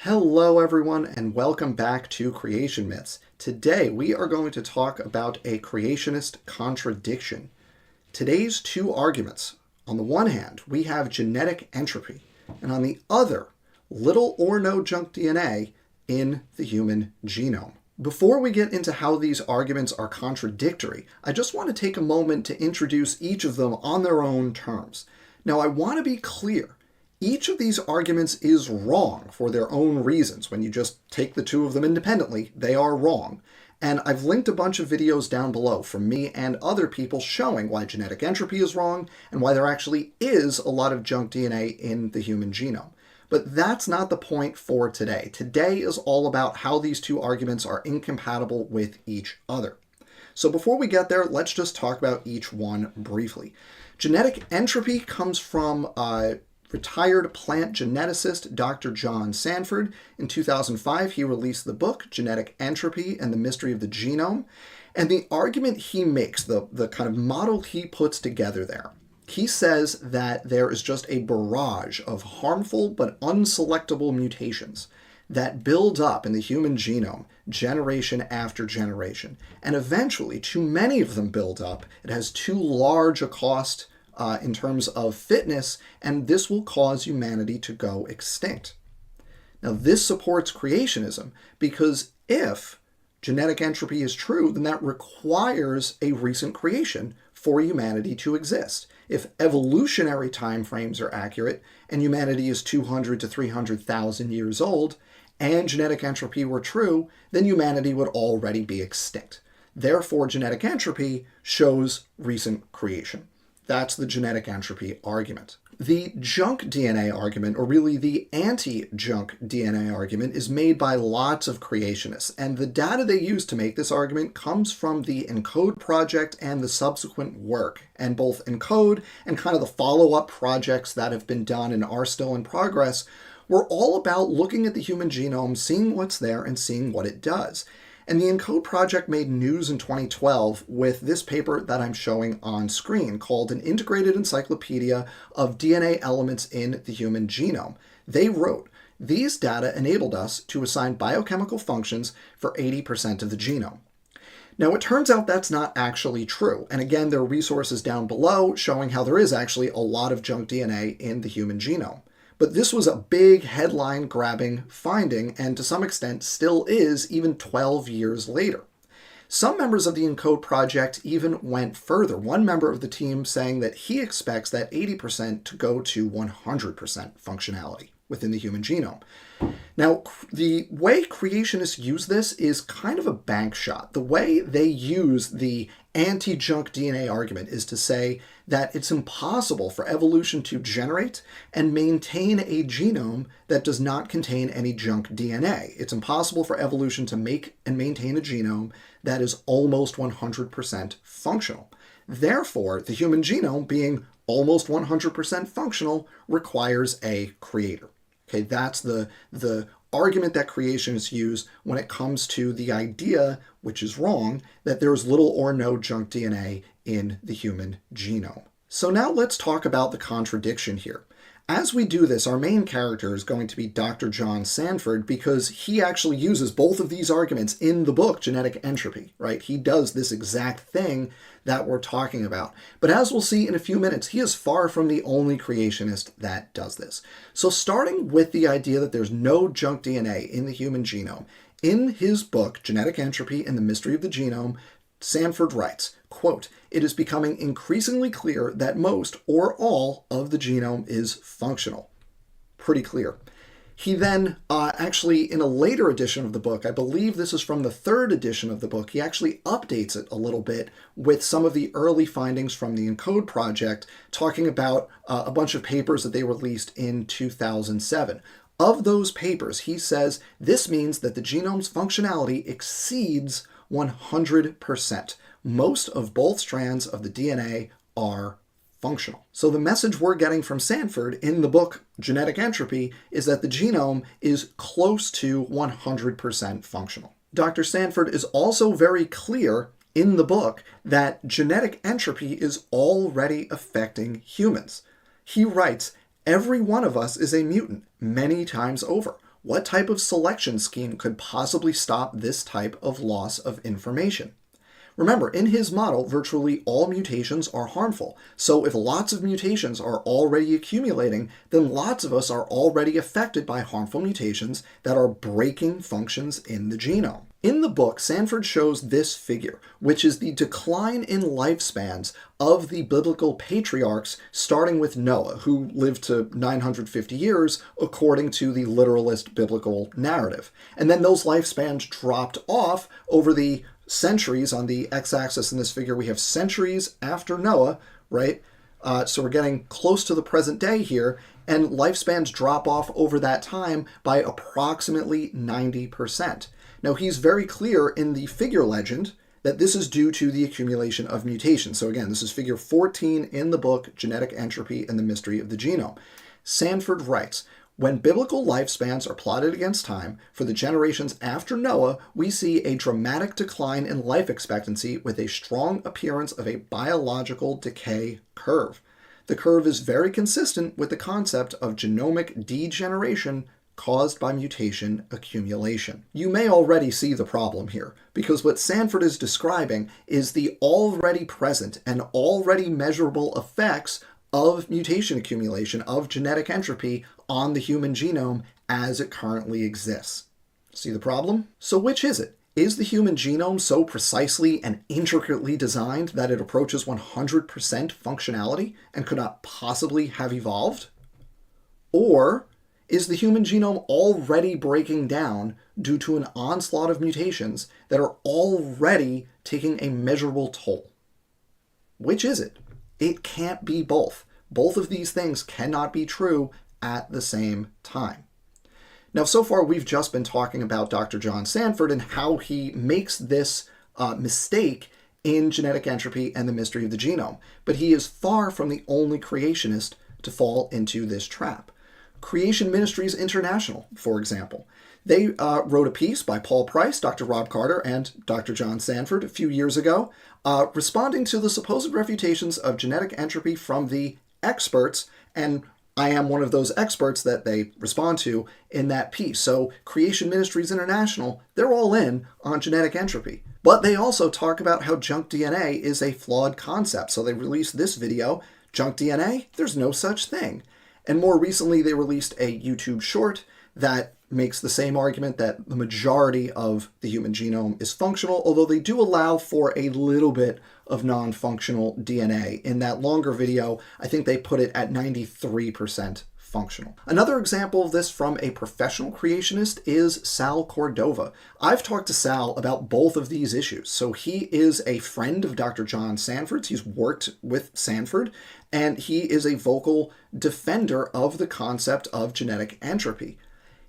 Hello everyone and welcome back to Creation Myths. Today we are going to talk about a creationist contradiction. Today's two arguments. On the one hand, we have genetic entropy, and on the other, little or no junk DNA in the human genome. Before we get into how these arguments are contradictory, I just want to take a moment to introduce each of them on their own terms. Now, I want to be clear. Each of these arguments is wrong for their own reasons. When you just take the two of them independently, they are wrong. And I've linked a bunch of videos down below from me and other people showing why genetic entropy is wrong and why there actually is a lot of junk DNA in the human genome. But that's not the point for today. Today is all about how these two arguments are incompatible with each other. So before we get there, let's just talk about each one briefly. Genetic entropy comes from retired plant geneticist Dr. John Sanford. In 2005, he released the book Genetic Entropy and the Mystery of the Genome. And the argument he makes, the kind of model he puts together there, he says that there is just a barrage of harmful but unselectable mutations that build up in the human genome generation after generation. And eventually, too many of them build up. It has too large a cost in terms of fitness, and this will cause humanity to go extinct. Now, this supports creationism because if genetic entropy is true, then that requires a recent creation for humanity to exist. If evolutionary timeframes are accurate and humanity is 200 to 300,000 years old, and genetic entropy were true, then humanity would already be extinct. Therefore, genetic entropy shows recent creation. That's the genetic entropy argument. The junk DNA argument, or really the anti-junk DNA argument, is made by lots of creationists, and the data they use to make this argument comes from the ENCODE project and the subsequent work. And both ENCODE and kind of the follow-up projects that have been done and are still in progress were all about looking at the human genome, seeing what's there, and seeing what it does. And the ENCODE project made news in 2012 with this paper that I'm showing on screen called An Integrated Encyclopedia of DNA Elements in the Human Genome. They wrote, "These data enabled us to assign biochemical functions for 80% of the genome." Now, it turns out that's not actually true. And again, there are resources down below showing how there is actually a lot of junk DNA in the human genome. But this was a big headline-grabbing finding, and to some extent still is, even 12 years later. Some members of the ENCODE project even went further. One member of the team saying that he expects that 80% to go to 100% functionality within the human genome. Now, the way creationists use this is kind of a bank shot. The way they use the anti-junk DNA argument is to say that it's impossible for evolution to generate and maintain a genome that does not contain any junk DNA. It's impossible for evolution to make and maintain a genome that is almost 100% functional. Therefore, the human genome, being almost 100% functional, requires a creator. Okay, that's the argument that creationists use when it comes to the idea, which is wrong, that there's little or no junk DNA in the human genome. So now let's talk about the contradiction here. As we do this, our main character is going to be Dr. John Sanford because he actually uses both of these arguments in the book, Genetic Entropy, right? He does this exact thing that we're talking about. But as we'll see in a few minutes, he is far from the only creationist that does this. So starting with the idea that there's no junk DNA in the human genome, in his book, Genetic Entropy and the Mystery of the Genome, Sanford writes, quote, "It is becoming increasingly clear that most or all of the genome is functional." Pretty clear. He then actually, in a later edition of the book, I believe this is from the third edition of the book, he actually updates it a little bit with some of the early findings from the ENCODE project, talking about a bunch of papers that they released in 2007. Of those papers, he says, this means that the genome's functionality exceeds 100%. Most of both strands of the DNA are functional. So the message we're getting from Sanford in the book Genetic Entropy is that the genome is close to 100% functional. Dr. Sanford is also very clear in the book that genetic entropy is already affecting humans. He writes, "Every one of us is a mutant many times over. What type of selection scheme could possibly stop this type of loss of information? Remember, in his model, virtually all mutations are harmful. So if lots of mutations are already accumulating, then lots of us are already affected by harmful mutations that are breaking functions in the genome. In the book, Sanford shows this figure, which is the decline in lifespans of the biblical patriarchs, starting with Noah, who lived to 950 years, according to the literalist biblical narrative. And then those lifespans dropped off over the centuries. On the x-axis in this figure, we have centuries after Noah, right? So we're getting close to the present day here, and lifespans drop off over that time by approximately 90%. Now, he's very clear in the figure legend that this is due to the accumulation of mutations. So again, this is figure 14 in the book, Genetic Entropy and the Mystery of the Genome. Sanford writes, when biblical lifespans are plotted against time, for the generations after Noah, we see a dramatic decline in life expectancy with a strong appearance of a biological decay curve. The curve is very consistent with the concept of genomic degeneration caused by mutation accumulation. You may already see the problem here, because what Sanford is describing is the already present and already measurable effects of mutation accumulation, of genetic entropy on the human genome as it currently exists. See the problem? So which is it? Is the human genome so precisely and intricately designed that it approaches 100% functionality and could not possibly have evolved? Or is the human genome already breaking down due to an onslaught of mutations that are already taking a measurable toll? Which is it? It can't be both. Both of these things cannot be true at the same time. Now, so far we've just been talking about Dr. John Sanford and how he makes this mistake in Genetic Entropy and the Mystery of the Genome. But he is far from the only creationist to fall into this trap. Creation Ministries International, for example. They wrote a piece by Paul Price, Dr. Rob Carter, and Dr. John Sanford a few years ago, responding to the supposed refutations of genetic entropy from the experts, and I am one of those experts that they respond to in that piece. So Creation Ministries International, they're all in on genetic entropy. But they also talk about how junk DNA is a flawed concept. So they released this video, Junk DNA, there's no such thing. And more recently, they released a YouTube short that makes the same argument that the majority of the human genome is functional, although they do allow for a little bit of non-functional DNA. In that longer video, I think they put it at 93% functional. Another example of this from a professional creationist is Sal Cordova. I've talked to Sal about both of these issues. So he is a friend of Dr. John Sanford's. He's worked with Sanford, and he is a vocal defender of the concept of genetic entropy.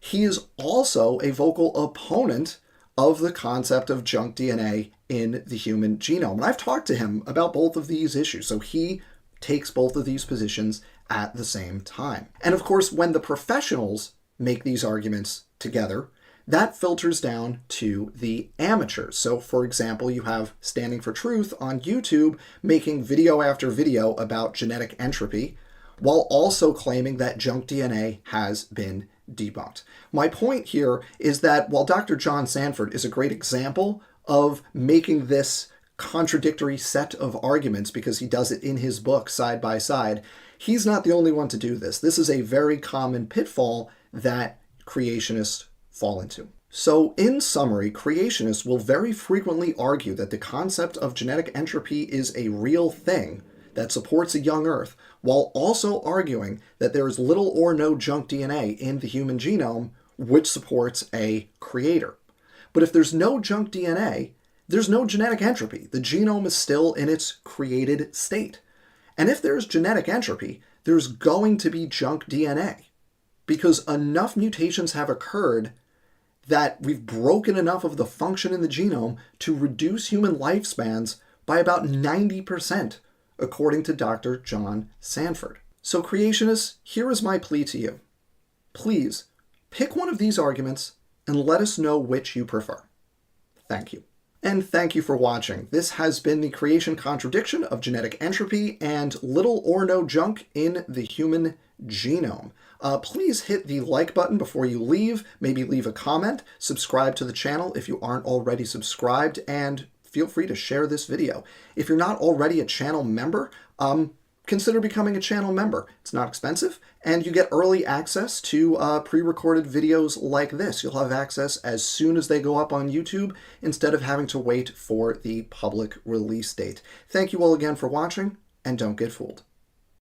He is also a vocal opponent of the concept of junk DNA in the human genome. And I've talked to him about both of these issues. So he takes both of these positions at the same time. And of course, when the professionals make these arguments together, that filters down to the amateurs. So for example, you have Standing for Truth on YouTube making video after video about genetic entropy, while also claiming that junk DNA has been debunked. My point here is that while Dr. John Sanford is a great example of making this contradictory set of arguments, because he does it in his book side by side, he's not the only one to do this. This is a very common pitfall that creationists fall into. So in summary, creationists will very frequently argue that the concept of genetic entropy is a real thing that supports a young Earth, while also arguing that there is little or no junk DNA in the human genome, which supports a creator. But if there's no junk DNA, there's no genetic entropy. The genome is still in its created state. And if there's genetic entropy, there's going to be junk DNA, because enough mutations have occurred that we've broken enough of the function in the genome to reduce human lifespans by about 90%, according to Dr. John Sanford. So creationists, here is my plea to you. Please pick one of these arguments and let us know which you prefer. Thank you. And thank you for watching. This has been the creation contradiction of genetic entropy and little or no junk in the human genome. Please hit the like button before you leave. Maybe leave a comment. Subscribe to the channel if you aren't already subscribed, and feel free to share this video. If you're not already a channel member, consider becoming a channel member. It's not expensive, and you get early access to pre-recorded videos like this. You'll have access as soon as they go up on YouTube instead of having to wait for the public release date. Thank you all again for watching, and don't get fooled.